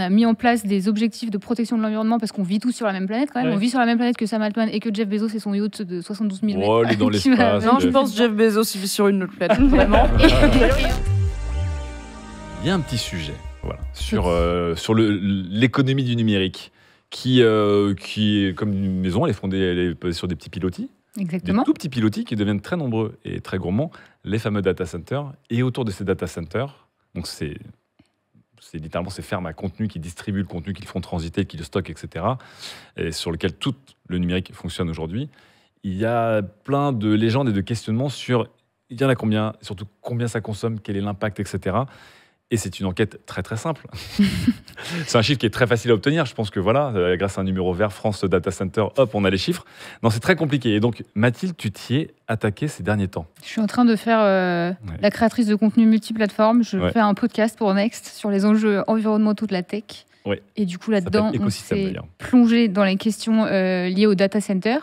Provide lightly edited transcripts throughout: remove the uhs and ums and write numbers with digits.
a mis en place des objectifs de protection de l'environnement parce qu'on vit tous sur la même planète quand même. On vit sur la même planète que Sam Altman et que Jeff Bezos et son yacht de 72 000 mètres. Oh, il est dans l'espace. Non, je pense que Jeff Bezos il vit sur une autre planète, vraiment. Il y a un petit sujet sur l'économie du numérique qui est comme une maison, elle est basée sur des petits pilotis. Exactement. Des tout petits pilotis qui deviennent très nombreux et très gourmands, les fameux data centers. Et autour de ces data centers, donc c'est littéralement ces fermes à contenu qui distribuent le contenu, qui le font transiter, qui le stockent, etc. Et sur lequel tout le numérique fonctionne aujourd'hui. Il y a plein de légendes et de questionnements sur il y en a combien, surtout combien ça consomme, quel est l'impact, etc. Et c'est une enquête très très simple. C'est un chiffre qui est très facile à obtenir. Je pense que voilà, grâce à un numéro vert France Data Center, hop, on a les chiffres. Non, c'est très compliqué. Et donc, Mathilde, tu t'y es attaquée ces derniers temps. Je suis en train de faire la créatrice de contenu multiplateforme. Je fais un podcast pour Next sur les enjeux environnementaux de la tech. Ouais. Et du coup, là-dedans, on s'est d'ailleurs. plongé dans les questions liées au data center.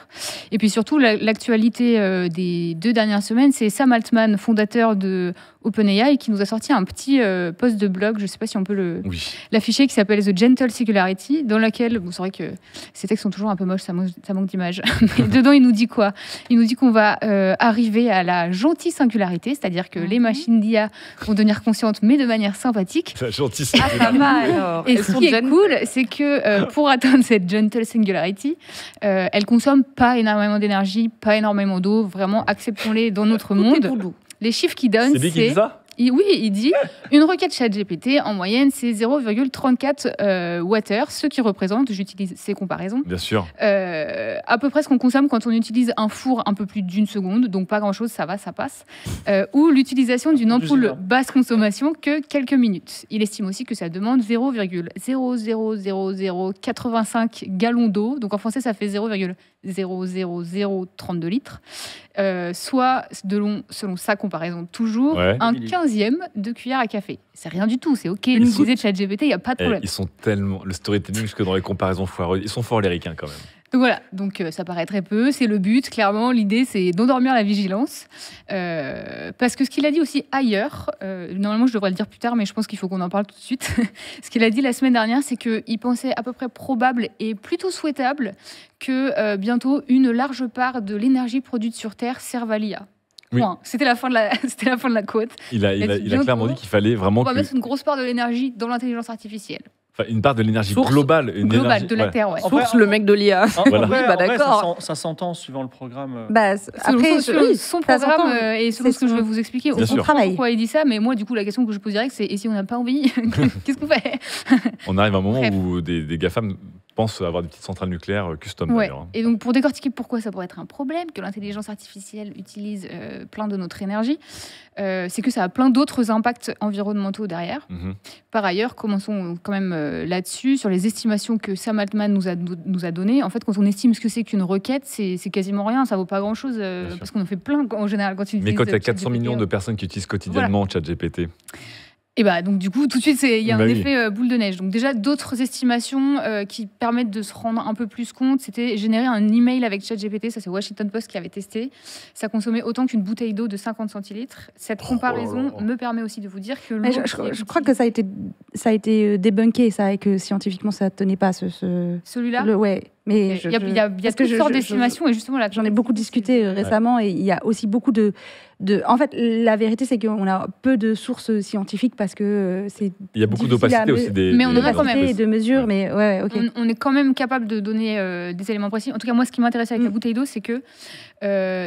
Et puis surtout, l'actualité des 2 dernières semaines, c'est Sam Altman, fondateur de OpenAI, qui nous a sorti un petit post de blog, je ne sais pas si on peut l'afficher, qui s'appelle The Gentle Singularity, dans laquelle, bon, c'est vrai que ces textes sont toujours un peu moches, ça manque d'image. Mais dedans, il nous dit quoi? Il nous dit qu'on va arriver à la gentille singularité, c'est-à-dire que les machines d'IA vont devenir conscientes, mais de manière sympathique. La gentille Ah, ça va alors. Et ce qui est cool, c'est que pour atteindre cette gentle singularity, elle consomme pas énormément d'énergie, pas énormément d'eau. Vraiment, acceptons-les dans notre monde. Les chiffres qu'il donne, c'est... lui qui dit ça ? Oui, il dit une requête ChatGPT, en moyenne, c'est 0,34 Wh, ce qui représente, j'utilise ces comparaisons, bien sûr, à peu près ce qu'on consomme quand on utilise un four un peu plus d'1 seconde, donc pas grand-chose, ça va, ça passe, ou l'utilisation d'une ampoule basse consommation que quelques minutes. Il estime aussi que ça demande 0,00085 gallons d'eau, donc en français, ça fait 0,00032 litres, soit, selon sa comparaison toujours, un 15e de cuillère à café. C'est rien du tout, c'est OK d'utiliser ChatGPT, il n'y a pas de problème. Ils sont tellement... Le storytelling, jusque dans les comparaisons foireuses, ils sont forts les ricains quand même. Donc voilà, ça paraît très peu, c'est le but, clairement, l'idée c'est d'endormir la vigilance, parce que ce qu'il a dit aussi ailleurs, normalement je devrais le dire plus tard, mais je pense qu'il faut qu'on en parle tout de suite, ce qu'il a dit la semaine dernière, c'est qu'il pensait à peu près probable et plutôt souhaitable que bientôt une large part de l'énergie produite sur Terre serve à l'IA. Oui. C'était la fin de la quote. Il a clairement dit qu'il fallait vraiment... On va mettre une grosse part de l'énergie dans l'intelligence artificielle. Enfin, une part de l'énergie globale. De la Terre, ouais. Source, le mec de l'IA. D'accord. Ça s'entend suivant le programme. Son programme et selon ce que je vais vous expliquer, on comprend pourquoi il dit ça, mais moi, du coup, la question que je pose direct, c'est et si on n'a pas envie, qu'est-ce qu'on fait? On arrive à un moment où des GAFAM pensent avoir des petites centrales nucléaires custom, d'ailleurs. Et donc, pour décortiquer pourquoi ça pourrait être un problème, que l'intelligence artificielle utilise plein de notre énergie, c'est que ça a plein d'autres impacts environnementaux derrière. Par ailleurs, commençons quand même là-dessus, sur les estimations que Sam Altman nous a données. En fait, quand on estime ce que c'est qu'une requête, c'est quasiment rien, ça vaut pas grand-chose, parce qu'on en fait plein en général quand tu utilises. Mais quand il y a 400 millions de personnes qui utilisent quotidiennement ChatGPT. Et donc du coup, tout de suite, il y a un effet boule de neige. Donc déjà, d'autres estimations qui permettent de se rendre un peu plus compte, c'était générer un email avec ChatGPT. Ça, c'est Washington Post qui avait testé. Ça consommait autant qu'une bouteille d'eau de 50 centilitres. Cette comparaison me permet aussi de vous dire que l'eau... Je crois que ça a été débunké, ça, et que scientifiquement, ça ne tenait pas celui-là. Ouais. Mais il y a toutes sortes d'estimations et justement là, j'en ai beaucoup discuté récemment et il y a aussi beaucoup de... En fait, la vérité, c'est qu'on a peu de sources scientifiques parce que c'est... Il y a beaucoup d'opacité aussi mais on en a quand même. Et de mesures, mais ok. On est quand même capable de donner des éléments précis. En tout cas, moi, ce qui m'intéresse avec la bouteille d'eau, c'est que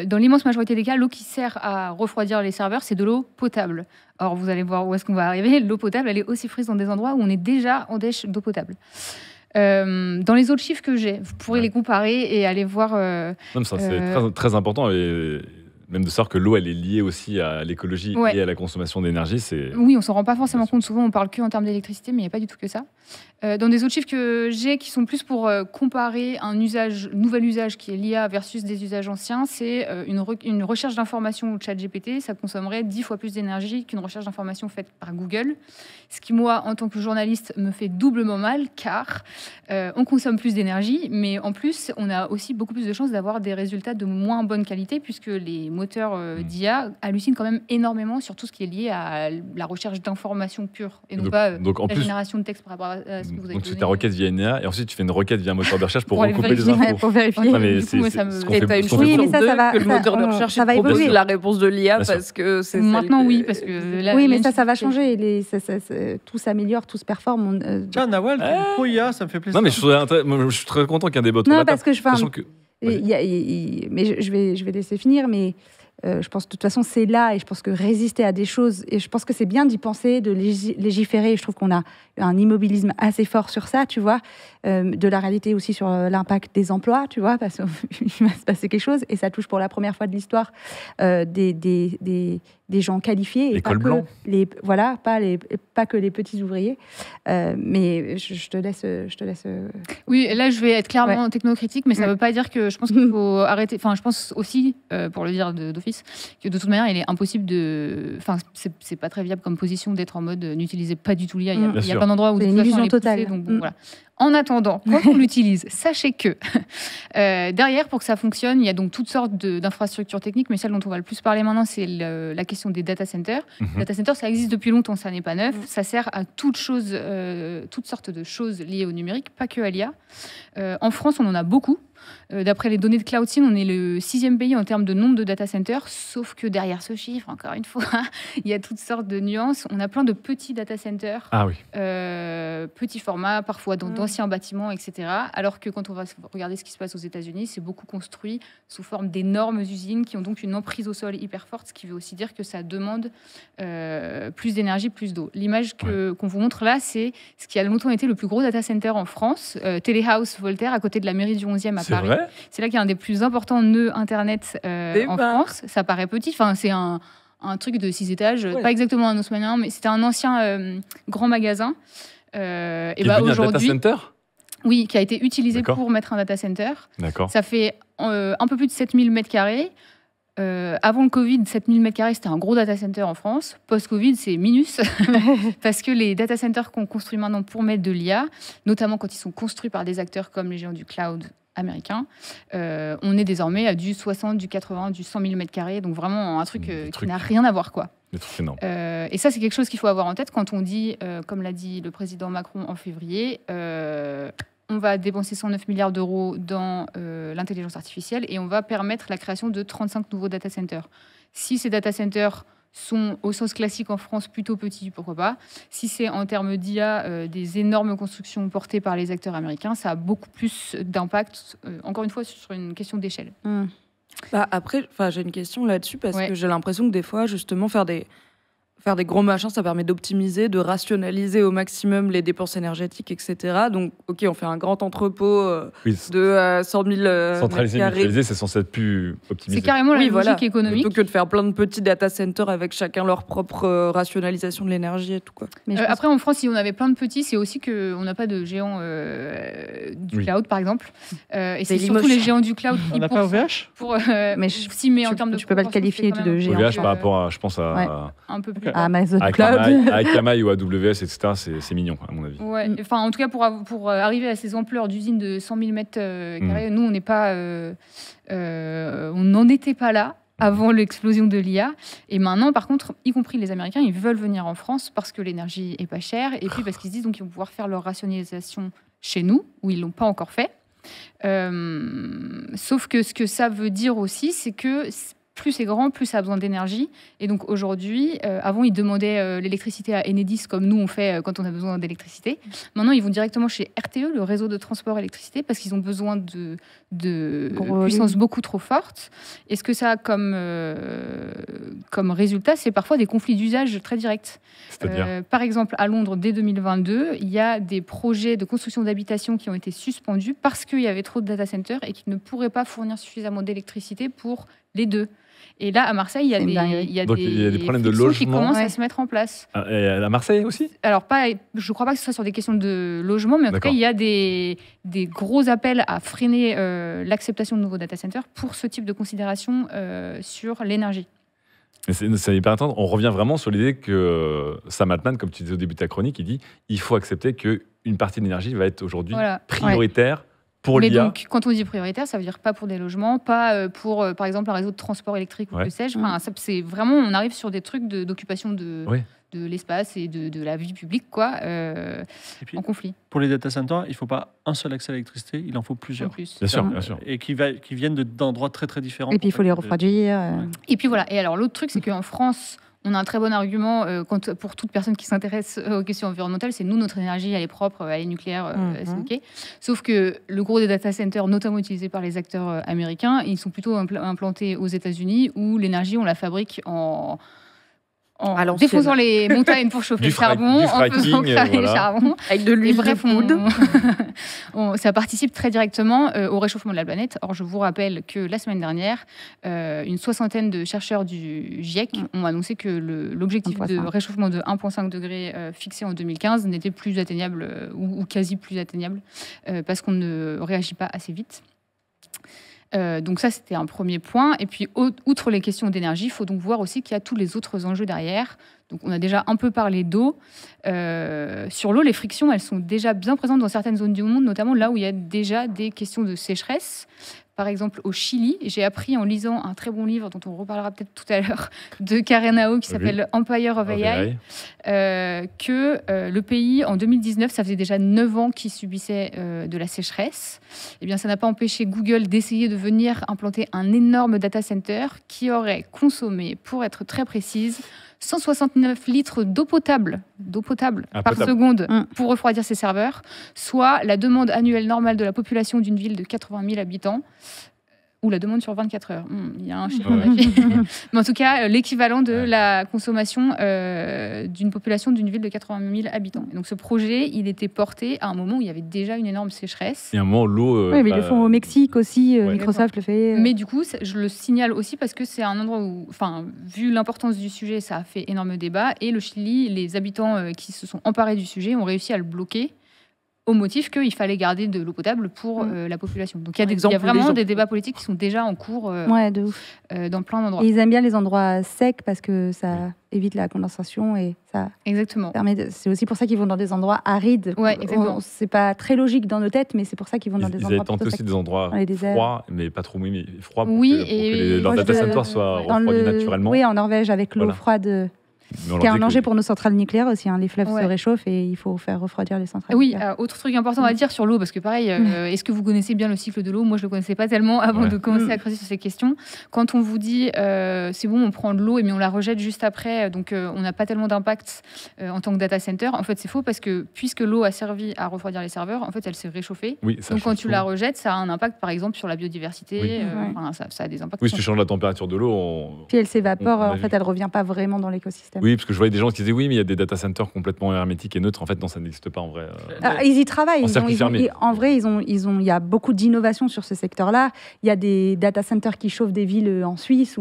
dans l'immense majorité des cas, l'eau qui sert à refroidir les serveurs, c'est de l'eau potable. Or, vous allez voir où est-ce qu'on va arriver. L'eau potable, elle est aussi frise dans des endroits où on est déjà en dèche d'eau potable. Dans les autres chiffres que j'ai, vous pourrez les comparer et aller voir. Non, ça, c'est très, très important, et même de savoir que l'eau, elle est liée aussi à l'écologie et à la consommation d'énergie. Oui, on s'en rend pas forcément compte. Souvent, on parle que en termes d'électricité, mais il n'y a pas du tout que ça. Dans des autres chiffres que j'ai, qui sont plus pour comparer un nouvel usage qui est l'IA versus des usages anciens, c'est une recherche d'information au ChatGPT. Ça consommerait 10 fois plus d'énergie qu'une recherche d'information faite par Google. Ce qui, moi, en tant que journaliste, me fait doublement mal, car on consomme plus d'énergie, mais en plus, on a aussi beaucoup plus de chances d'avoir des résultats de moins bonne qualité, puisque les moteurs d'IA hallucinent quand même énormément sur tout ce qui est lié à la recherche d'informations pures et non pas donc, en la plus, génération de texte par rapport à ce que vous avez donc donné. c'est ta requête via une IA et ensuite tu fais une requête via un moteur de recherche pour aller recouper les vérifier. infos. Pour vérifier. Ok. Non, mais Du coup, moi, ça me- ce qu'on Et fait- t'as une ce qu'on chance fait- Oui, mais ça sur deux va- que le ça- moteur de on- recherche ça va propose évoluer. la réponse de l'IA Bien sûr. parce que c'est Maintenant, celle oui, que- parce que là, Oui, mais là, ça va c'est- changer. Tout s'améliore, tout se performe. Tiens, Nawal, tu es pro IA, ça me fait plaisir. Non, mais je suis très content qu'il y ait un débat autour de Non, la parce table. que je. enfin, Sachant que- mais je vais laisser finir, mais je pense de toute façon c'est là, et je pense que résister à des choses, et je pense que c'est bien d'y penser, de légiférer. Je trouve qu'on a un immobilisme assez fort sur ça, tu vois, de la réalité aussi sur l'impact des emplois, tu vois, parce qu'il va se passer quelque chose, et ça touche pour la première fois de l'histoire des gens qualifiés, et Les pas cols que blancs. pas que les petits ouvriers. Mais je te laisse. Oui, et là, je vais être clairement technocritique, mais ça ne Ouais. veut pas dire que je pense qu'il faut arrêter. Enfin, je pense aussi, pour le dire d'office, que de toute manière, il est impossible de. Enfin, c'est pas très viable comme position d'être en mode n'utilisez pas du tout l'IA. Il y a, Bien il y a sûr. plein d'endroits où de C'est toute une façon, illusion elle est poussée, totale. donc bon, voilà. En attendant, quand on l'utilise, sachez que derrière, pour que ça fonctionne, il y a donc toutes sortes d'infrastructures techniques, mais celle dont on va le plus parler maintenant, c'est la question des data centers. Mhm. Data center, ça existe depuis longtemps, ça n'est pas neuf. Ça sert à toutes sortes de choses liées au numérique, pas que à l'IA. En France, on en a beaucoup. D'après les données de Cloudsin, on est le 6e pays en termes de nombre de data centers, sauf que derrière ce chiffre, encore une fois, il y a toutes sortes de nuances. On a plein de petits data centers, Ah oui. petits formats, parfois dans d'anciens bâtiments, etc. Alors que quand on va regarder ce qui se passe aux États-Unis, c'est beaucoup construit sous forme d'énormes usines qui ont donc une emprise au sol hyper forte, ce qui veut aussi dire que ça demande plus d'énergie, plus d'eau. L'image qu'on vous montre là, c'est ce qui a longtemps été le plus gros data center en France, Téléhouse Voltaire, à côté de la mairie du 11e à C'est Paris. vrai. C'est là qu'il y a un des plus importants nœuds Internet en France. Ça paraît petit, enfin, c'est un truc de 6 étages, pas exactement un haussmannien, mais c'était un ancien grand magasin. Qui est devenu un data Aujourd'hui, center. oui, qui a été utilisé D'accord. pour mettre un data center. D'accord. Ça fait un peu plus de 7000 mètres carrés. Avant le Covid, 7000 mètres carrés, c'était un gros data center en France. Post-Covid, c'est minus. Parce que les data centers qu'on construit maintenant pour mettre de l'IA, notamment quand ils sont construits par des acteurs comme les géants du cloud américain, on est désormais à du 60, du 80, du 100 000 mètres carrés. Donc vraiment un truc qui n'a rien à voir, quoi. Des trucs énormes. Et ça, c'est quelque chose qu'il faut avoir en tête quand on dit, comme l'a dit le président Macron en février, on va dépenser 109 milliards d'euros dans l'intelligence artificielle et on va permettre la création de 35 nouveaux data centers. Si ces data centers sont au sens classique en France plutôt petits, pourquoi pas. Si c'est en termes d'IA, des énormes constructions portées par les acteurs américains, ça a beaucoup plus d'impact, encore une fois, sur une question d'échelle. Bah après, j'ai une question là-dessus parce Ouais. que j'ai l'impression que des fois, justement, faire des gros machins, ça permet d'optimiser, de rationaliser au maximum les dépenses énergétiques, etc. Donc, ok, on fait un grand entrepôt Oui, de 100 000 centralisé, mètres carrés. mutualisé, c'est censé être plus optimisé. C'est carrément la Oui, logique voilà. économique. Plutôt que de faire plein de petits data centers avec chacun leur propre rationalisation de l'énergie et tout, quoi. Mais je pense Après, en France, si on avait plein de petits, c'est aussi qu'on n'a pas de géants du Oui. cloud, par exemple. Et c'est Dailymotion. surtout les géants du cloud On qui, n'a pas OVH mais si, mais en termes de tu peux pas le proportion, qualifier c'est quand de même géant. OVH géant. par rapport à, je pense, à, Ouais. un peu plus. à Amazon à Cloud. Akamai ou AWS, etc., c'est mignon, à mon avis. Ouais. Enfin, en tout cas, pour arriver à ces ampleurs d'usines de 100 000 mètres carrés, nous, on n'est pas, on n'en était pas là avant l'explosion de l'IA. Et maintenant, par contre, y compris les Américains, ils veulent venir en France parce que l'énergie est pas chère et puis parce qu'ils se disent donc ils vont pouvoir faire leur rationalisation chez nous, où ils l'ont pas encore fait. Sauf que ce que ça veut dire aussi, c'est que plus c'est grand, plus ça a besoin d'énergie. Et donc aujourd'hui, avant, ils demandaient l'électricité à Enedis, comme nous on fait quand on a besoin d'électricité. Maintenant, ils vont directement chez RTE, le réseau de transport électricité, parce qu'ils ont besoin de Gros puissance beaucoup trop forte. Et ce que ça a comme résultat, c'est parfois des conflits d'usage très directs. C'est-à-dire Par exemple, à Londres, dès 2022, il y a des projets de construction d'habitations qui ont été suspendus parce qu'il y avait trop de data centers et qu'ils ne pourraient pas fournir suffisamment d'électricité pour les deux. Et là, à Marseille, il y a C'est une des, dinguerie. il y a Donc, des il y a des problèmes de frictions qui logement. commencent à Ouais. se mettre en place. Et à Marseille aussi. Alors, je ne crois pas que ce soit sur des questions de logement, mais en tout cas, D'accord. il y a des gros appels à freiner l'acceptation de nouveaux data centers pour ce type de considération sur l'énergie. Mais c'est hyper intéressant. On revient vraiment sur l'idée que Sam Altman, comme tu disais au début de ta chronique, il dit il faut accepter qu'une partie de l'énergie va être aujourd'hui Voilà. prioritaire Pour Mais l'IA, donc, quand on dit prioritaire, ça veut dire pas pour des logements, pas pour, par exemple, un réseau de transport électrique ou Ouais. que sais-je. Enfin, c'est vraiment, on arrive sur des trucs d'occupation de Ouais. l'espace et de la vie publique, quoi, Et puis, en conflit, pour les data centers, il ne faut pas un seul accès à l'électricité, il en faut en plusieurs. plus. bien sûr. Et qui viennent d'endroits très très différents. Et puis il faut les refroidir. Et puis voilà. Et alors, l'autre truc, c'est qu'en France, on a un très bon argument pour toute personne qui s'intéresse aux questions environnementales, c'est nous, notre énergie, elle est propre, elle est nucléaire, c'est OK. Sauf que le gros des data centers, notamment utilisés par les acteurs américains, ils sont plutôt implantés aux États-Unis où l'énergie, on la fabrique en À l'ancienne. défonçant les montagnes pour chauffer Du le charbon, du en faisant fracking, cramer le voilà. charbon. Avec de Et l'huile bref, de coude. ça participe très directement au réchauffement de la planète. Or, je vous rappelle que la semaine dernière, une soixantaine de chercheurs du GIEC ont annoncé que l'objectif de 1,5. réchauffement de 1,5 degré fixé en 2015 n'était plus atteignable ou quasi plus atteignable parce qu'on ne réagit pas assez vite. Donc ça, c'était un premier point. Et puis, outre les questions d'énergie, il faut donc voir aussi qu'il y a tous les autres enjeux derrière. Donc on a déjà un peu parlé d'eau. Sur l'eau, les frictions, elles sont déjà bien présentes dans certaines zones du monde, notamment là où il y a déjà des questions de sécheresse. Par exemple, au Chili, j'ai appris en lisant un très bon livre dont on reparlera peut-être tout à l'heure, de Karen Ao, qui s'appelle Empire of AI, que le pays, en 2019, ça faisait déjà 9 ans qu'il subissait de la sécheresse. Eh bien, ça n'a pas empêché Google d'essayer de venir implanter un énorme data center qui aurait consommé, pour être très précise, 169 litres d'eau potable par seconde pour refroidir ses serveurs, soit la demande annuelle normale de la population d'une ville de 80 000 habitants, ou la demande sur 24 heures. Il y a un chiffre. Mais en tout cas, l'équivalent de la consommation d'une population d'une ville de 80 000 habitants. Et donc ce projet, il était porté à un moment où il y avait déjà une énorme sécheresse. Et à un moment, l'eau. Oui, mais ils le font au Mexique aussi, Ouais. Microsoft le fait. Mais du coup, je le signale aussi parce que c'est un endroit où, enfin, vu l'importance du sujet, ça a fait énorme débat. Et le Chili, les habitants qui se sont emparés du sujet ont réussi à le bloquer au motif qu'il fallait garder de l'eau potable pour la population. Donc il y a vraiment des débats politiques qui sont déjà en cours de ouf. Dans plein d'endroits. Et ils aiment bien les endroits secs parce que ça évite la condensation et ça Exactement. permet. C'est aussi pour ça qu'ils vont dans des endroits arides. Ouais, exactement. C'est pas très logique dans nos têtes, mais c'est pour ça qu'ils vont dans des Ils endroits avaient tenté plutôt aussi secs. des endroits Dans les déserts. froids, mais pas trop mouillés, mais froids pour Oui, que leurs proche data de- centers soient Dans refroidis naturellement. Oui, en Norvège avec l'eau Voilà. froide. Mais on Qui est leur un dit danger que- pour nos centrales nucléaires aussi. Les fleuves Ouais. se réchauffent et il faut faire refroidir les centrales Oui, nucléaires. autre truc important à dire sur l'eau, parce que pareil, est-ce que vous connaissez bien le cycle de l'eau? Moi, je ne le connaissais pas tellement avant de commencer à creuser sur ces questions. Quand on vous dit, c'est bon, on prend de l'eau, mais on la rejette juste après, donc on n'a pas tellement d'impact en tant que data center, en fait, c'est faux, parce que puisque l'eau a servi à refroidir les serveurs, en fait, elle s'est réchauffée. Oui, ça Donc quand change tu tout. la rejettes, ça a un impact, par exemple, sur la biodiversité. Oui. Enfin, ça a des impacts. Oui, si tu changes la température de l'eau, Puis elle s'évapore, on a en vu. fait, elle revient pas vraiment dans l'écosystème. oui, parce que je voyais des gens qui disaient oui, mais il y a des data centers complètement hermétiques et neutres. En fait, non, ça n'existe pas en vrai. Ils y travaillent. En cercle fermé. En vrai, il y a beaucoup d'innovation sur ce secteur-là. Il y a des data centers qui chauffent des villes en Suisse.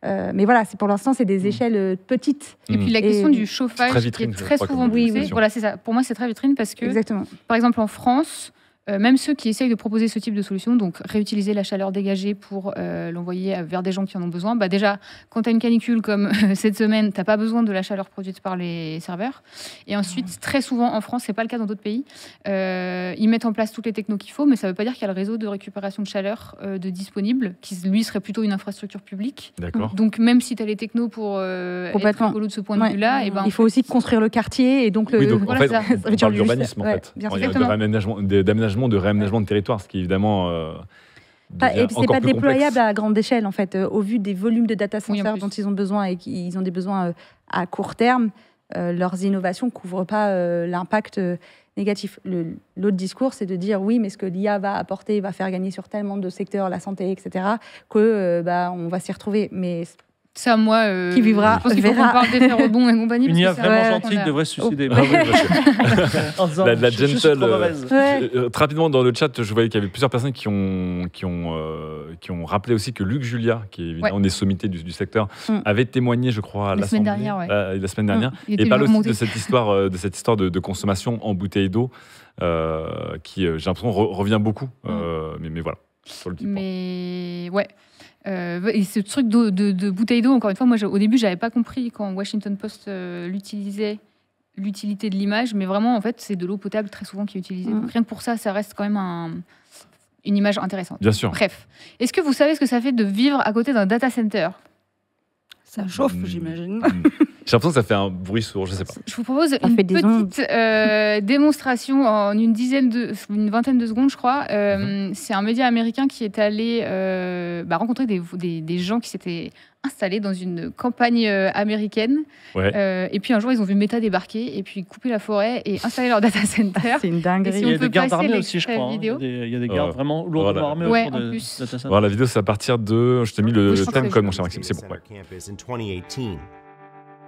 Mais voilà, pour l'instant, c'est des échelles petites. Et puis la question Et du chauffage, très qui vitrine, est je très crois, souvent comme poussée. question. Voilà, c'est ça. Pour moi, c'est très vitrine parce que, Exactement. par exemple, en France, même ceux qui essayent de proposer ce type de solution, donc réutiliser la chaleur dégagée pour l'envoyer vers des gens qui en ont besoin, bah déjà, quand tu as une canicule comme cette semaine, tu n'as pas besoin de la chaleur produite par les serveurs. Et ensuite, très souvent en France, ce n'est pas le cas dans d'autres pays, ils mettent en place toutes les technos qu'il faut, mais ça ne veut pas dire qu'il y a le réseau de récupération de chaleur de disponible, qui lui serait plutôt une infrastructure publique. D'accord. Donc même si tu as les technos pour être Complètement. écolo de ce point de Ouais. vue-là, et ben, Il faut aussi construire le quartier et donc le. Oui, donc voilà, en fait, ça. on veut dire parle du d'urbanisme en ouais, fait. bien sûr. Il y a de Exactement. d'aménagement, de réaménagement de territoire, ce qui évidemment. Et puis c'est encore pas plus déployable complexe. à grande échelle en fait. Au vu des volumes de data Oui, en centers plus. dont ils ont besoin et qu'ils ont des besoins à court terme, leurs innovations ne couvrent pas l'impact négatif. L'autre discours, c'est de dire oui, mais ce que l'IA va apporter va faire gagner sur tellement de secteurs, la santé, etc., que on va s'y retrouver. Mais ça, moi, Qui vivra, je pense qu'il faut qu'on verra. parle d'effets rebonds et compagnie. Une parce IA que c'est vraiment vrai gentille qu'on a- devrait se suicider. Ah oui, parce que- En disant, La je suis gentle, trop mauvaise. ouais. Très rapidement dans le chat, je voyais qu'il y avait plusieurs personnes qui ont rappelé aussi que Luc Julia, qui est évidemment une des sommités du secteur, avait témoigné, je crois, à La semaine l'Assemblée dernière, la semaine dernière, Il était et parle aussi remonté. de cette histoire de consommation en bouteille d'eau, qui, j'ai l'impression, revient beaucoup. Mais voilà, sur le petit point. Mais ouais. Et ce truc de bouteille d'eau, encore une fois, moi au début, j'avais pas compris quand Washington Post l'utilisait, l'utilité de l'image, mais vraiment, en fait, c'est de l'eau potable très souvent qui est utilisée. Donc, rien que pour ça, ça reste quand même une image intéressante. Bien sûr. Bref, est-ce que vous savez ce que ça fait de vivre à côté d'un data center ? Ça chauffe, j'imagine. J'ai l'impression que ça fait un bruit sourd, je sais pas. Je vous propose Ça une fait des ondes. petite démonstration en une vingtaine de secondes, je crois. C'est un média américain qui est allé rencontrer des gens qui s'étaient installés dans une campagne américaine. Ouais. Et puis un jour, ils ont vu Meta débarquer et puis couper la forêt et installer leur data center. C'est une Et dinguerie. si Il y on a peut des gardes passer armés aussi, je l'extrait crois. vidéo. Il y a des gardes vraiment lourdement Voilà. armés Ouais, autour en de plus. data center. Voilà, la vidéo, c'est à partir de. Je t'ai mis le Oui, je crois que time c'est code, le mon cher Maxime. C'est bon. Ouais. Campus in 2018.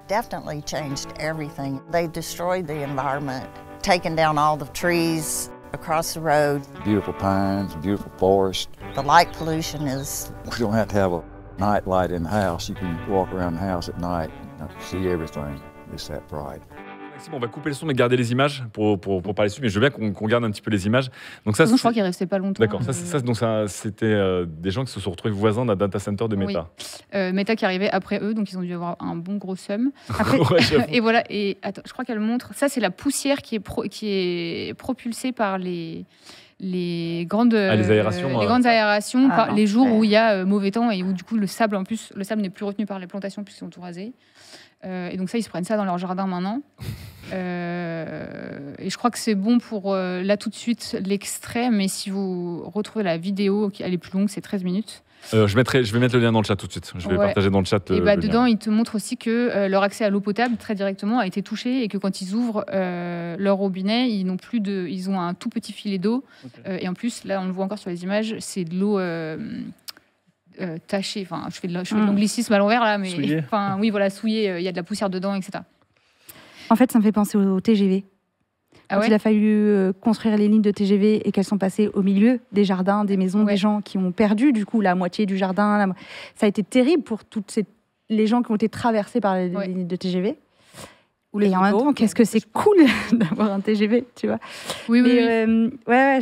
Definitely changed everything. They destroyed the environment, taken down all the trees across the road. Beautiful pines, beautiful forest. The light pollution is We don't have to have a night light in the house. You can walk around the house at night and see everything. It's that bright. Maxime, on va couper le son mais garder les images pour parler dessus. Mais je veux bien qu'on garde un petit peu les images. Donc ça, De toute façon, je crois qu'il restait pas longtemps. D'accord, c'était des gens qui se sont retrouvés voisins d'un data center de Meta. Meta qui arrivait après eux, donc ils ont dû avoir un bon gros seum. Ouais, j'avoue. Et voilà, et attends, je crois qu'elle montre. Ça, c'est la poussière qui est propulsée par les grandes, les aérations, les grandes aérations Ah, par les jours l'enfer. où il y a mauvais temps et où du coup le sable n'est plus retenu par les plantations puisqu'ils sont tout rasés. Et donc ça, ils se prennent ça dans leur jardin maintenant. Et je crois que c'est bon pour là tout de suite l'extrait, mais si vous retrouvez la vidéo, elle est plus longue, c'est 13 minutes. Je vais mettre le lien dans le chat tout de suite. Je vais Ouais. partager dans le chat. Et le lien. dedans, ils te montrent aussi que leur accès à l'eau potable très directement a été touché et que quand ils ouvrent leur robinet, ils ont un tout petit filet d'eau. Ok. Et en plus, là, on le voit encore sur les images, c'est de l'eau tachée. Enfin, je fais de l'anglicisme à l'envers là, mais Souillée. enfin, oui, voilà, souillée. Il y a de la poussière dedans, etc. En fait, ça me fait penser au TGV. Ah Quand ouais il a fallu construire les lignes de TGV et qu'elles sont passées au milieu des jardins, des maisons, Ouais. des gens qui ont perdu du coup la moitié du jardin. Ça a été terrible pour les gens qui ont été traversés par les Ouais. lignes de TGV. Ou les Et en même autoroutes, temps, qu'est-ce que c'est cool d'avoir un TGV, tu vois. Oui, oui, Mais, oui. ouais,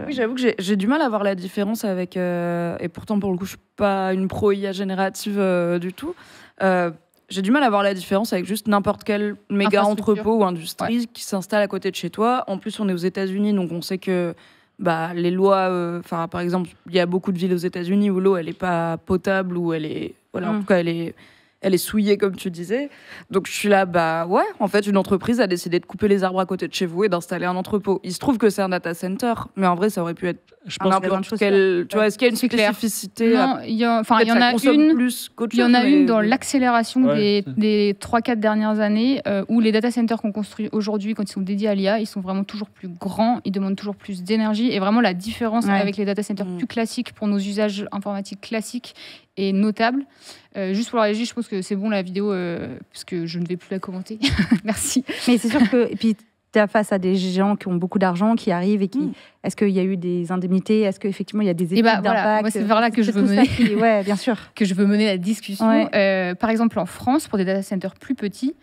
Oui, j'avoue que j'ai du mal à voir la différence avec. Et pourtant, pour le coup, je suis pas une pro IA générative du tout. J'ai du mal à voir la différence avec juste n'importe quel méga Infrastructure. entrepôt ou industrie qui s'installe à côté de chez toi. En plus, on est aux États-Unis, donc on sait que les lois. Par exemple, il y a beaucoup de villes aux États-Unis où l'eau, elle est pas potable ou elle est. Voilà, en tout cas, elle est souillée, comme tu disais. Donc, je suis là, en fait, une entreprise a décidé de couper les arbres à côté de chez vous et d'installer un entrepôt. Il se trouve que c'est un data center, mais en vrai, ça aurait pu être Je pense que n'importe quel. Tu vois, est-ce qu'il y a une C'est clair. spécificité Non, il y en Peut-être a ça consomme une. plus qu'autre Il y en chose, a mais- une dans l'accélération Ouais, des 3-4 dernières années où les data centers qu'on construit aujourd'hui, quand ils sont dédiés à l'IA, ils sont vraiment toujours plus grands, ils demandent toujours plus d'énergie. Et vraiment, la différence Ouais. avec les data centers plus classiques pour nos usages informatiques classiques est notable. Juste pour la régie, je pense que c'est bon la vidéo, parce que je ne vais plus la commenter. Merci. Mais c'est sûr que. Et puis, tu es face à des gens qui ont beaucoup d'argent, qui arrivent et qui. Mm. Est-ce qu'il y a eu des indemnités? Est-ce qu'effectivement, il y a des études Et bah, voilà, d'impact? moi, c'est vers là que je C'est veux tout ça mener. Ouais, bien sûr. Que je veux mener la discussion. Ouais. Par exemple, en France, pour des data centers plus petits,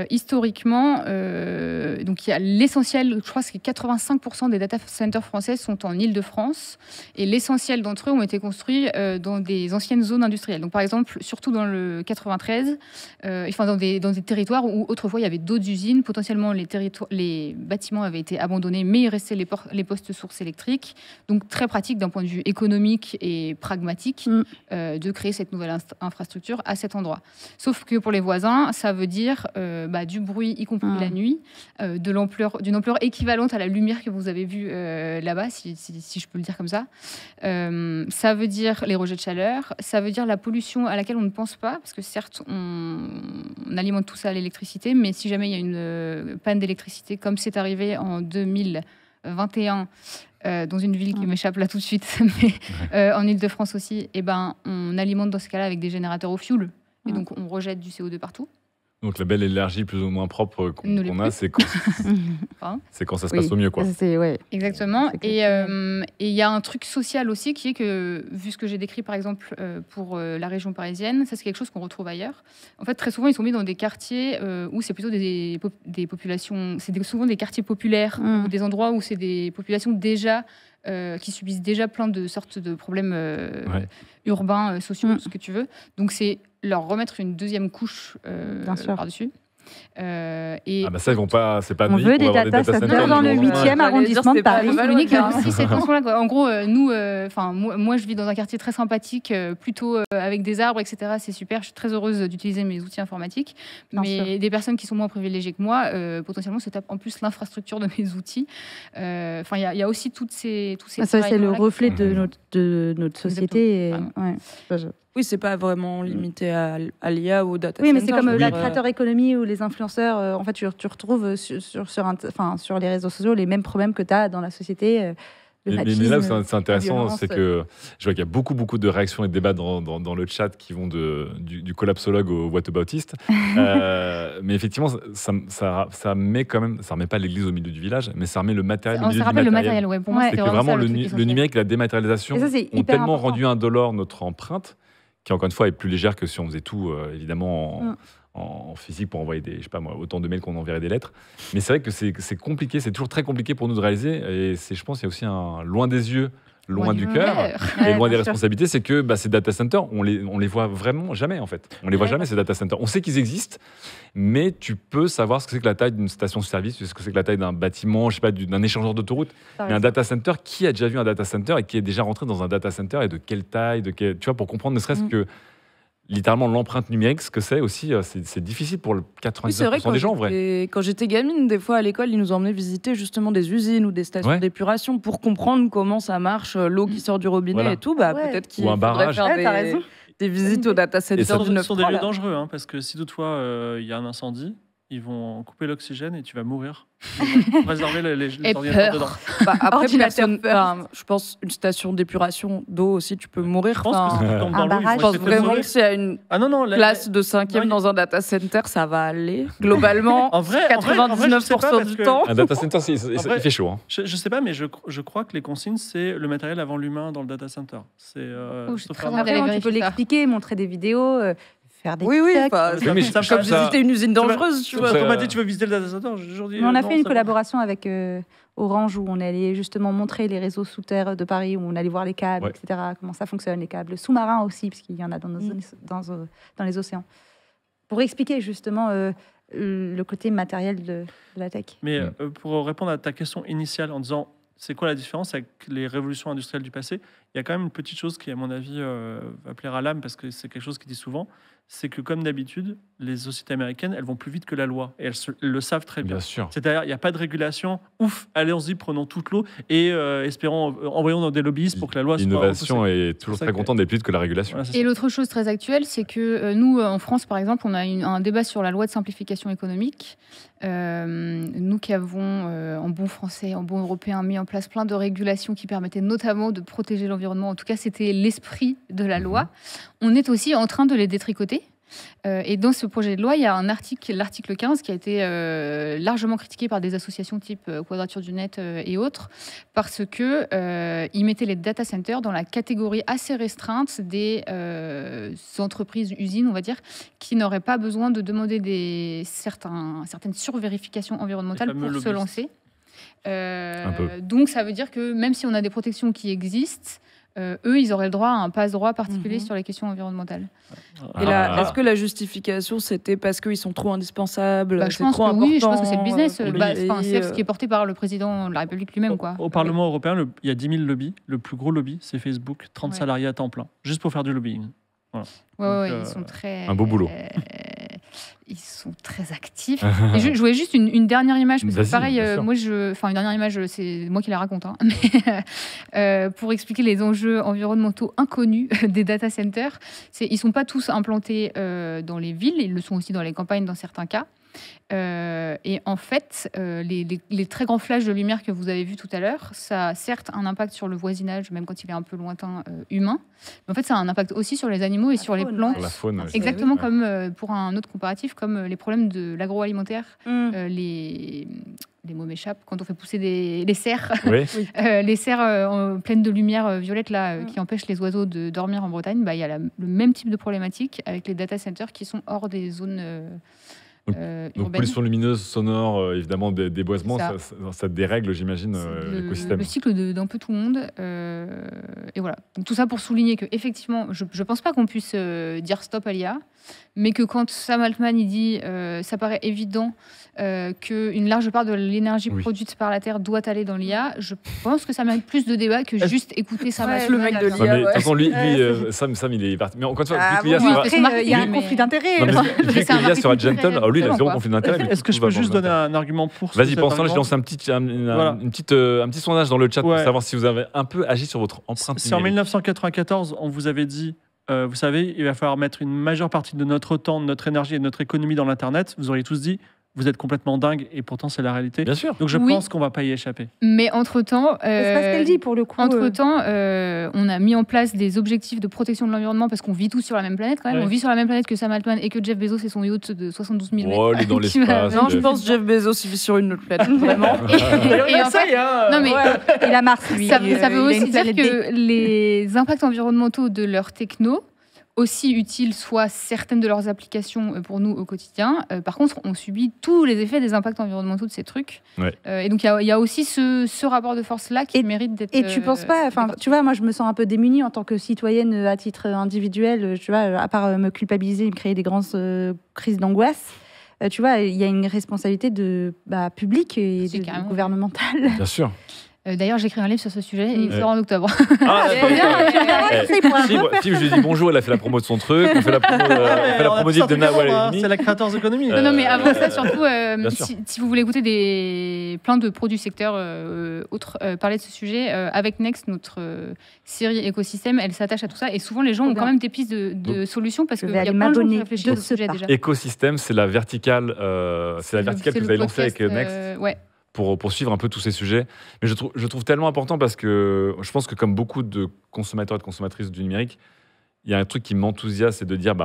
historiquement, donc il y a l'essentiel, je crois que 85% des data centers français sont en Île-de-France, et l'essentiel d'entre eux ont été construits dans des anciennes zones industrielles. Donc par exemple, surtout dans le 93, dans des territoires où autrefois il y avait d'autres usines, potentiellement les bâtiments avaient été abandonnés, mais il restait les postes sources électriques. Donc très pratique d'un point de vue économique et pragmatique de créer cette nouvelle infrastructure à cet endroit. Sauf que pour les voisins, ça veut dire du bruit, y compris la nuit, d'une ampleur équivalente à la lumière que vous avez vue là-bas, si je peux le dire comme ça. Ça veut dire les rejets de chaleur, ça veut dire la pollution à laquelle on ne pense pas, parce que certes, on alimente tout ça à l'électricité, mais si jamais il y a une panne d'électricité, comme c'est arrivé en 2021, dans une ville qui m'échappe là tout de suite, mais en Île-de-France aussi, on alimente dans ce cas-là avec des générateurs au fioul. Et donc, on rejette du CO2 partout. Donc la belle énergie plus ou moins propre Ne l'est qu'on a, plus. c'est quand ça se passe au mieux, quoi. Ouais. Exactement. C'est Et clair. il y a un truc social aussi qui est que, vu ce que j'ai décrit par exemple pour la région parisienne, ça c'est quelque chose qu'on retrouve ailleurs. En fait, très souvent, ils sont mis dans des quartiers où c'est plutôt des populations, souvent des quartiers populaires, ou des endroits où c'est des populations déjà qui subissent déjà plein de sortes de problèmes urbains, sociaux, ce que tu veux. Donc c'est leur remettre une deuxième couche Bien sûr. par-dessus. Et Ça, ils vont pas. C'est pas On veut des data centers dans le 8e arrondissement de Paris. Vous voyez qu'il y a aussi cette tension-là, quoi. En gros, nous, moi, je vis dans un quartier très sympathique, plutôt avec des arbres, etc. C'est super. Je suis très heureuse d'utiliser mes outils informatiques. Mais des personnes qui sont moins privilégiées que moi, potentiellement, se tapent en plus l'infrastructure de mes outils. Il y a aussi tous ces. Ça, c'est le reflet de notre société. Oui, c'est pas vraiment limité à l'IA ou au data center. Oui, mais c'est comme la créateur économie ou les influenceurs. En fait, tu retrouves sur les réseaux sociaux les mêmes problèmes que tu as dans la société. Mais là, c'est intéressant, c'est que je vois qu'il y a beaucoup de réactions et de débats dans le chat qui vont du collapsologue au whataboutiste. Mais effectivement, ça remet pas l'église au milieu du village, mais ça remet le matériel au milieu du matériel. Le matériel, ouais. Pour moi, c'est que vraiment le numérique et la dématérialisation ont tellement rendu indolore notre empreinte, qui encore une fois est plus légère que si on faisait tout, évidemment, en physique pour envoyer autant de mails qu'on enverrait des lettres. Mais c'est vrai que c'est compliqué, c'est toujours très compliqué pour nous de réaliser. Et je pense qu'il y a aussi un loin des yeux, loin du cœur et loin des responsabilités. C'est que ces data centers, on les voit vraiment jamais, en fait. On les voit jamais, ces data centers. On sait qu'ils existent, mais tu peux savoir ce que c'est que la taille d'une station-service, ce que c'est que la taille d'un bâtiment, d'un échangeur d'autoroute. Mais un data center, qui a déjà vu un data center et qui est déjà rentré dans un data center et de quelle taille, tu vois, pour comprendre ne serait-ce que littéralement l'empreinte numérique, ce que c'est aussi, c'est difficile pour le 99% des gens, en vrai. Quand j'étais gamine, des fois à l'école, ils nous emmenaient visiter justement des usines ou des stations d'épuration pour comprendre comment ça marche, l'eau qui sort du robinet et tout. Peut-être qu'il faudrait faire des visites au data center. Ce sont des lieux dangereux, parce que si toutefois il y a un incendie, ils vont couper l'oxygène et tu vas mourir. Réserver les ordinateurs dedans. Après, je pense une station d'épuration d'eau aussi, tu peux mourir. Je pense que si tu tombes dans l'eau, je pense vraiment que s'il y a une place de 5e dans un data center, ça va aller. Globalement, en vrai, 99% du temps. Un data center, il fait chaud. Je sais pas, mais je crois que les consignes, c'est le matériel avant l'humain dans le data center. Tu peux l'expliquer, montrer des vidéos. Oui, comme visiter une usine dangereuse, tu vois. Quand on m'a dit tu veux visiter le data center, j'ai toujours dit. On a fait une collaboration avec Orange où on allait justement montrer les réseaux sous terre de Paris, où on allait voir les câbles, etc. Comment ça fonctionne, les câbles sous-marins aussi, parce qu'il y en a dans les océans. Pour expliquer justement le côté matériel de la tech. Mais pour répondre à ta question initiale en disant c'est quoi la différence avec les révolutions industrielles du passé, il y a quand même une petite chose qui, à mon avis, va plaire à l'âme parce que c'est quelque chose qui dit souvent, c'est que comme d'habitude, les sociétés américaines, elles vont plus vite que la loi et elles le savent très bien. Bien sûr. C'est-à-dire, il n'y a pas de régulation. Ouf, allons-y, prenons toute l'eau et envoyons dans des lobbyistes pour que la loi soit L'innovation est toujours très contente d'être plus vite que la régulation. Et l'autre chose très actuelle, c'est que nous, en France, par exemple, on a un débat sur la loi de simplification économique. Nous qui avons, en bon français, en bon européen, mis en place plein de régulations qui permettaient notamment de protéger l'environnement. En tout cas, c'était l'esprit de la loi. On est aussi en train de les détricoter. Et dans ce projet de loi, il y a un article, l'article 15, qui a été largement critiqué par des associations type Quadrature du Net et autres, parce qu'il mettait les data centers dans la catégorie assez restreinte des entreprises, usines, on va dire, qui n'auraient pas besoin de demander certaines survérifications environnementales pour se lancer. Donc ça veut dire que même si on a des protections qui existent, eux, ils auraient le droit à un passe-droit particulier sur les questions environnementales. Et là, est-ce que la justification, c'était parce qu'ils sont trop indispensables, je pense que oui, je pense que c'est le business. C'est ce qui est porté par le président de la République lui-même. Au Parlement européen, il y a 10 000 lobbies. Le plus gros lobby, c'est Facebook, 30 salariés à temps plein, juste pour faire du lobbying. Voilà. Ils sont très... Un beau boulot. Ils sont très actifs. Et je voulais juste une dernière image, parce que pareil, une dernière image, c'est moi qui la raconte, mais pour expliquer les enjeux environnementaux inconnus des data centers, ils ne sont pas tous implantés dans les villes, ils le sont aussi dans les campagnes dans certains cas. Et en fait, les très grands flashs de lumière que vous avez vus tout à l'heure, ça a certes un impact sur le voisinage, même quand il est un peu lointain, humain, mais en fait, ça a un impact aussi sur les animaux et sur les plantes. La faune. Exactement comme, pour un autre comparatif, comme les problèmes de l'agroalimentaire, les mots m'échappent, quand on fait pousser les cerfs, les cerfs pleines de lumière violette là, qui empêchent les oiseaux de dormir en Bretagne, il y a le même type de problématique avec les data centers qui sont hors des zones... Donc pollution lumineuse, sonore, évidemment déboisement, ça dérègle, j'imagine, l'écosystème. Le cycle d'un peu tout le monde. Et voilà. Donc, tout ça pour souligner qu'effectivement, je ne pense pas qu'on puisse dire stop à l'IA. mais que quand Sam Altman il dit ça paraît évident qu'une large part de l'énergie produite par la Terre doit aller dans l'IA, je pense que ça mérite plus de débat que juste écouter Sam Altman. Le mec de l'IA. De toute façon, lui Sam, il est parti. Mais encore une fois, vu que l'IA il y a un conflit d'intérêts. vu que l'IA sera gentle, lui, il a zéro conflit d'intérêt. Est-ce que je peux juste donner un argument pour ça? Vas-y, pendant ce temps-là, je lance un petit sondage dans le chat pour savoir si vous avez un peu agi sur votre empreinte Si en numérique. 1994, on vous avait dit, vous savez, il va falloir mettre une majeure partie de notre temps, de notre énergie et de notre économie dans l'Internet, vous auriez tous dit, vous êtes complètement dingue, et pourtant c'est la réalité. Bien sûr. Donc je pense qu'on va pas y échapper. Mais entre-temps... C'est pas ce qu'elle dit, pour le coup. Entre-temps, on a mis en place des objectifs de protection de l'environnement parce qu'on vit tous sur la même planète quand même. Ouais. On vit sur la même planète que Sam Altman et que Jeff Bezos et son yacht de 72 000 mètres. Oh, il est dans Qui va- l'espace. Non, je pense que Jeff Bezos il vit sur une autre planète, vraiment. Et en fait, non mais Il a Mars, lui. ça veut Il a aussi une dire planète B. que les impacts environnementaux de leur techno, aussi utiles soient certaines de leurs applications pour nous au quotidien, par contre, on subit tous les effets des impacts environnementaux de ces trucs. Ouais. Et donc, il y a aussi ce rapport de force-là qui mérite d'être... Et tu penses pas, enfin, tu vois, moi je me sens un peu démunie en tant que citoyenne à titre individuel, tu vois, à part me culpabiliser, me créer des grandes crises d'angoisse. Tu vois, il y a une responsabilité publique et C'est carrément. gouvernementale. Bien sûr. D'ailleurs, j'écris un livre sur ce sujet et il sort en octobre. Ah, bien. Fibre, je lui ai dit bonjour, elle a fait la promo de son truc, on fait la promo d'Yves de Nawal. C'est la Creators Economy. Non, mais avant ça, surtout, sûr. si vous voulez goûter plein de produits secteurs autres, parler de ce sujet, avec Next, notre série écosystème, elle s'attache à tout ça. Et souvent, les gens ont quand même des pistes de solutions parce Je qu'il vais y a aller plein de gens qui m'abonner réfléchissent de à ce ce sujet pas. déjà. Écosystème, c'est la verticale, que vous avez lancée avec Next. Ouais. Pour suivre un peu tous ces sujets. Mais je trouve tellement important parce que je pense que comme beaucoup de consommateurs et de consommatrices du numérique, il y a un truc qui m'enthousiasme, c'est de dire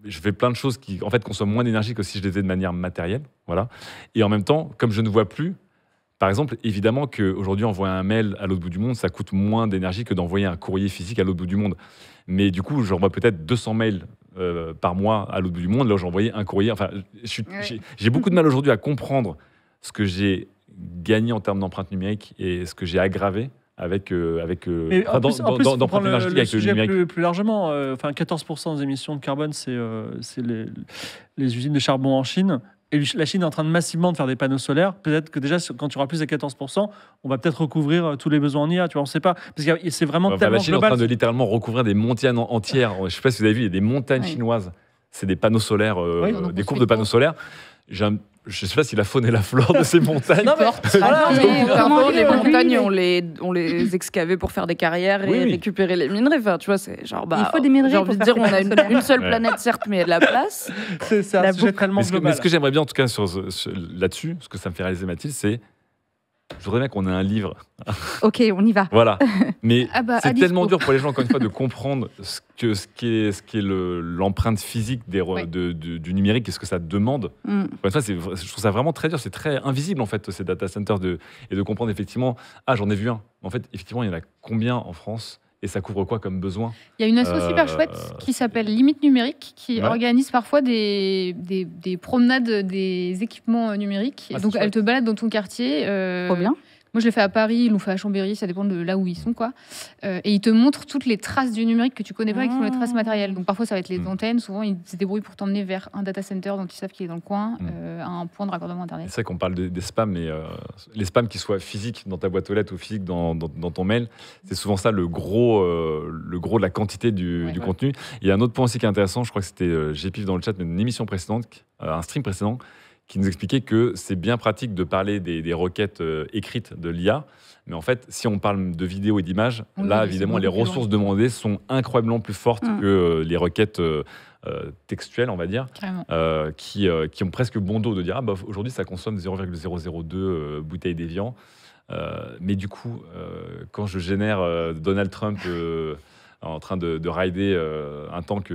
je fais plein de choses qui en fait consomment moins d'énergie que si je les faisais de manière matérielle. Voilà. Et en même temps, comme je ne vois plus, par exemple, évidemment qu'aujourd'hui, envoyer un mail à l'autre bout du monde, ça coûte moins d'énergie que d'envoyer un courrier physique à l'autre bout du monde. Mais du coup, j'envoie peut-être 200 mails par mois à l'autre bout du monde. Là, j'envoyais un courrier. Enfin, j'ai beaucoup de mal aujourd'hui à comprendre ce que j'ai gagné en termes d'empreinte numérique et ce que j'ai aggravé avec Mais en plus, faut d'empreinte prendre énergétique le avec le sujet numérique. plus largement. 14% des émissions de carbone, c'est les usines de charbon en Chine. Et la Chine est en train de massivement de faire des panneaux solaires. Peut-être que déjà, quand tu auras plus de 14%, on va peut-être recouvrir tous les besoins en IA. Tu vois, on ne sait pas. Parce que c'est vraiment tellement La Chine est en global. train de littéralement recouvrir des montagnes entières. Je ne sais pas si vous avez vu, il y a des montagnes chinoises. C'est des panneaux solaires, des courbes de panneaux solaires. Je ne sais pas si la faune et la flore de ces montagnes. Non, mais voilà, Vraiment, les montagnes, on les excavait pour faire des carrières et Oui. récupérer les minerais. Enfin, tu vois, c'est genre. Il faut des minerais J'ai envie pour de faire dire, on a ces une seule planète, certes, mais il y a de la place. c'est un sujet tellement Mais global. ce que j'aimerais bien, en tout cas, là-dessus, ce que ça me fait réaliser, Mathilde, c'est je voudrais bien qu'on ait un livre. Ok, on y va. Voilà. Mais à c'est dispo. tellement dur pour les gens, encore une fois, de comprendre ce qu'est l'empreinte physique du numérique et ce que ça demande. Encore une fois, je trouve ça vraiment très dur. C'est très invisible, en fait, ces data centers, et de comprendre effectivement, j'en ai vu un. En fait, effectivement, il y en a combien en France ? Et ça couvre quoi comme besoin ? Il y a une asso super chouette qui s'appelle Limite Numérique, qui Ouais. organise parfois des promenades des équipements numériques. Ah, Donc, c'est elle te balade dans ton quartier. Trop bien. Moi, je l'ai fait à Paris, ils l'ont fait à Chambéry, ça dépend de là où ils sont, quoi. Et ils te montrent toutes les traces du numérique que tu connais pas, qui sont les traces matérielles. Donc, parfois, ça va être les antennes. Souvent, ils se débrouillent pour t'emmener vers un data center dont ils savent qu'il est dans le coin, à un point de raccordement Internet. C'est vrai qu'on parle des spams, mais les spams qui soient physiques dans ta boîte aux lettres ou physiques dans ton mail, c'est souvent ça le gros de la quantité du contenu. Il y a un autre point aussi qui est intéressant, je crois que c'était Gpif dans le chat, mais une émission précédente, un stream précédent, qui nous expliquait que c'est bien pratique de parler des requêtes écrites de l'IA, mais en fait, si on parle de vidéos et d'images, Oui, là, c'est évidemment, les beaucoup plus ressources demandées sont incroyablement plus fortes que les requêtes textuelles, on va dire, Carrément. qui ont presque bon dos de dire aujourd'hui, ça consomme 0,002 bouteilles d'évian. Mais du coup, quand je génère Donald Trump en train de rider un tank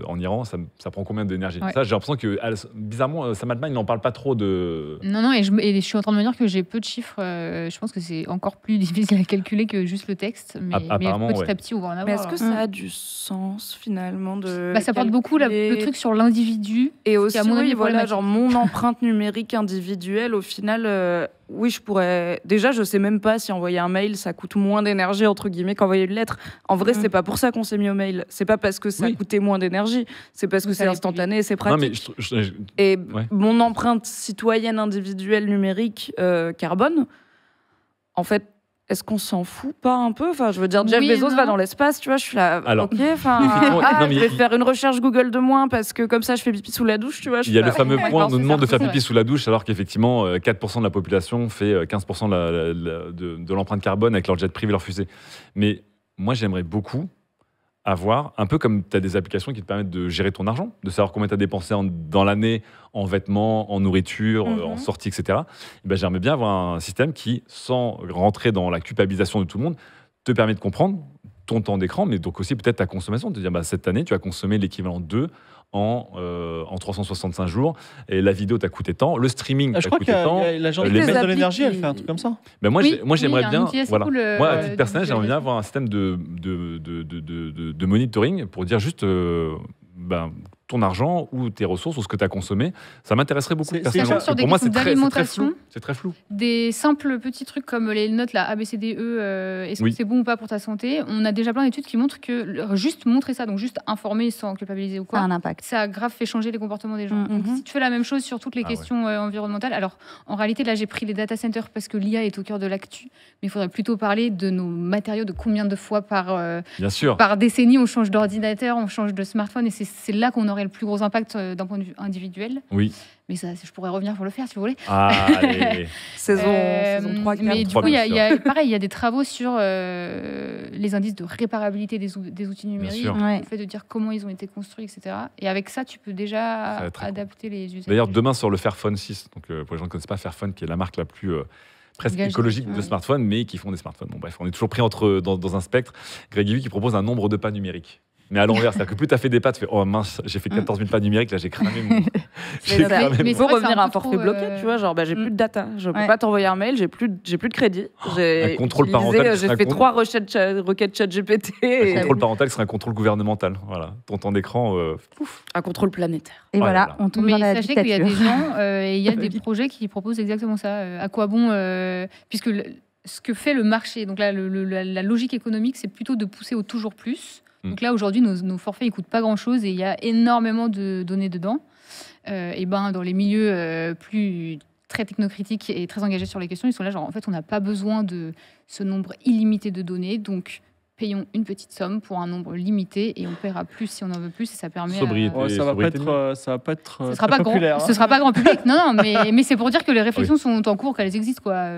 en Iran, ça prend combien d'énergie ? Ouais. Ça, j'ai l'impression que, bizarrement, Sam Altman, il n'en parle pas trop de... Non, et je suis en train de me dire que j'ai peu de chiffres. Je pense que c'est encore plus difficile à calculer que juste le texte. Mais Apparemment, petit ouais. à petit, on va en avoir. Mais est-ce que ça a du sens, finalement de Ça porte beaucoup le truc sur l'individu. Et aussi, à mon avis, oui, voilà, problématique. genre mon empreinte numérique individuelle, au final, oui, je pourrais. Déjà, je sais même pas si envoyer un mail, ça coûte moins d'énergie, entre guillemets, qu'envoyer une lettre. En vrai, c'est pas pour ça qu'on s'est mis au mail. C'est pas parce que ça Oui. coûtait moins d'énergie. C'est parce que Ça c'est allait instantané, c'est Non, pratique. mais Et Ouais. mon empreinte citoyenne individuelle numérique carbone, en fait, est-ce qu'on s'en fout pas un peu? Enfin, je veux dire, Jeff Oui et Bezos non. va dans l'espace, tu vois, je suis là, Alors, ok, enfin, effectivement, non, mais je vais il- faire une recherche Google de moins parce que comme ça, je fais pipi sous la douche, tu vois. je Il y a suis le là, fameux oh my point, on God, nous c'est demande de faire ça. pipi sous la douche, alors qu'effectivement, 4% de la population fait 15% de l'empreinte carbone avec leur jet privé, leur fusée. Mais moi, j'aimerais beaucoup avoir, un peu comme tu as des applications qui te permettent de gérer ton argent, de savoir combien tu as dépensé dans l'année en vêtements, en nourriture, en sorties, etc. Et ben, j'aimerais bien avoir un système qui, sans rentrer dans la culpabilisation de tout le monde, te permet de comprendre ton temps d'écran, mais donc aussi peut-être ta consommation, de te dire bah, cette année, tu as consommé l'équivalent de 2 en 365 jours, et la vidéo t'a coûté tant, le streaming Je t'a crois coûté qu'il y a, tant. il y a l'agence les de mecs- l'énergie, elle qui- fait un truc comme ça. Ben moi, Oui, j'aimerais il y a un bien, outil assez voilà. cool, Moi, à de titre personnel, j'aimerais bien visualisation. avoir un système de monitoring pour dire juste ton argent ou tes ressources ou ce que tu as consommé. Ça m'intéresserait beaucoup. C'est- personnellement. Sachant sur des Pour moi, questions c'est très d'alimentation, flou. C'est très flou. Des simples petits trucs comme les notes, là, A, B, C, D, E, est-ce Oui. que c'est bon ou pas pour ta santé? On a déjà plein d'études qui montrent que juste montrer ça, donc juste informer sans culpabiliser ou Ça a quoi, un impact. ça a grave fait changer les comportements des gens. Mhm. Donc, si tu fais la même chose sur toutes les Ah ouais. questions environnementales, alors en réalité, là, j'ai pris les data centers parce que l'IA est au cœur de l'actu, mais il faudrait plutôt parler de nos matériaux, de combien de fois Bien sûr. par décennie on change d'ordinateur, on change de smartphone, et c'est là qu'on aurait le plus gros impact d'un point de vue individuel. Oui. Mais ça, je pourrais revenir pour le faire si vous voulez. Ah, allez. Saison 3, 4. Mais du Trois, coup, bien pareil, il y a des travaux sur les indices de réparabilité des outils numériques, sûr. Ouais. le fait de dire comment ils ont été construits, etc. Et avec ça, tu peux déjà Ça va être très adapter les usages. D'ailleurs, demain sort le Fairphone 6. Donc, pour les gens qui ne connaissent pas Fairphone, qui est la marque la plus presque Engagée. écologique de Ouais. smartphones, mais qui font des smartphones. Bon, bref, on est toujours pris dans un spectre. Greg Yui qui propose un nombre de pas numériques. Mais à l'envers, c'est-à-dire que plus tu as fait des pas, tu fais oh mince, j'ai fait 14 000 pas numériques, là j'ai cramé mon. J'ai Mais cramé mais il mon- faut c'est vrai que c'est revenir un à un peu forfait trop, bloqué, tu vois, genre j'ai plus de data, je peux Ouais. pas t'envoyer un mail, j'ai plus de crédit. J'ai Un contrôle utilisé- parental qui J'ai serait fait un con- 3 requêtes chat GPT Le et contrôle parental serait un contrôle gouvernemental. Voilà. Ton temps d'écran, pouf. un contrôle planétaire. Et Oh là voilà, là. on tombe Mais dans la sachez qu'il y a des dictature. gens et il y a des projets qui proposent exactement ça. À quoi bon puisque ce que fait le marché, donc là, la logique économique, c'est plutôt de pousser au toujours plus. Donc là, aujourd'hui, nos forfaits, ils coûtent pas grand-chose et il y a énormément de données dedans. Et ben, dans les milieux plus très technocritiques et très engagés sur les questions, ils sont là, genre, en fait, on n'a pas besoin de ce nombre illimité de données, donc payons une petite somme pour un nombre limité et on paiera plus si on en veut plus et ça permet Sobriété. Ouais, ça va pas sobriété être, ça va pas être ce sera très pas populaire. grand, ce sera pas grand public. Non, non, mais c'est pour dire que les réflexions sont en cours, qu'elles existent, quoi.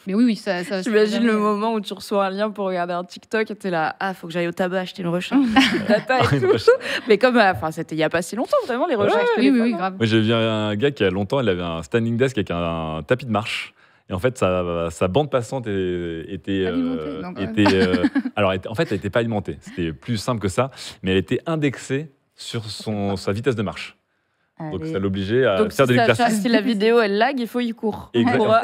Mais oui, ça. J'imagine le moment où tu reçois un lien pour regarder un TikTok et t'es là, faut que j'aille au tabac acheter une recharge. Data et tout. Mais comme, c'était il y a pas si longtemps, vraiment, les recharges. Oui, oui, téléphones, oui, hein. grave. Moi, j'ai vu un gars qui, a longtemps, il avait un standing desk avec un tapis de marche. Et en fait, sa bande passante était. Alimentée, donc, En fait, elle n'était pas alimentée. C'était plus simple que ça. Mais elle était indexée sur sa vitesse de marche. Donc, Allez. ça l'obligeait à Donc, faire de l'exercice. si la vidéo elle lag, il faut y court. Exactement. Pour-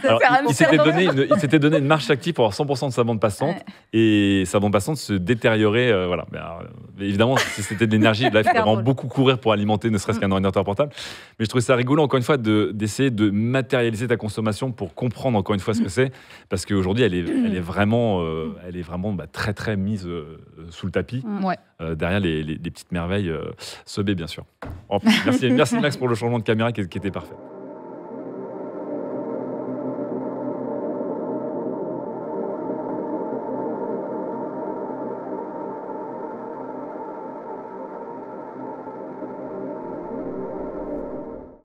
Alors, faire un il s'était concert donné, une marche active pour avoir 100% de sa bande passante et sa bande passante se détériorait. Voilà. Mais alors, évidemment, si c'était de l'énergie, là, il fallait vraiment drôle. beaucoup courir pour alimenter ne serait-ce qu'un ordinateur portable. Mais je trouvais ça rigolo, encore une fois, d'essayer de matérialiser ta consommation pour comprendre, encore une fois, ce que c'est. Parce qu'aujourd'hui, elle est vraiment, très, très mise sous le tapis, Ouais. derrière les petites merveilles Sobé, bien sûr. Oh, merci Max pour le changement de caméra qui était parfait.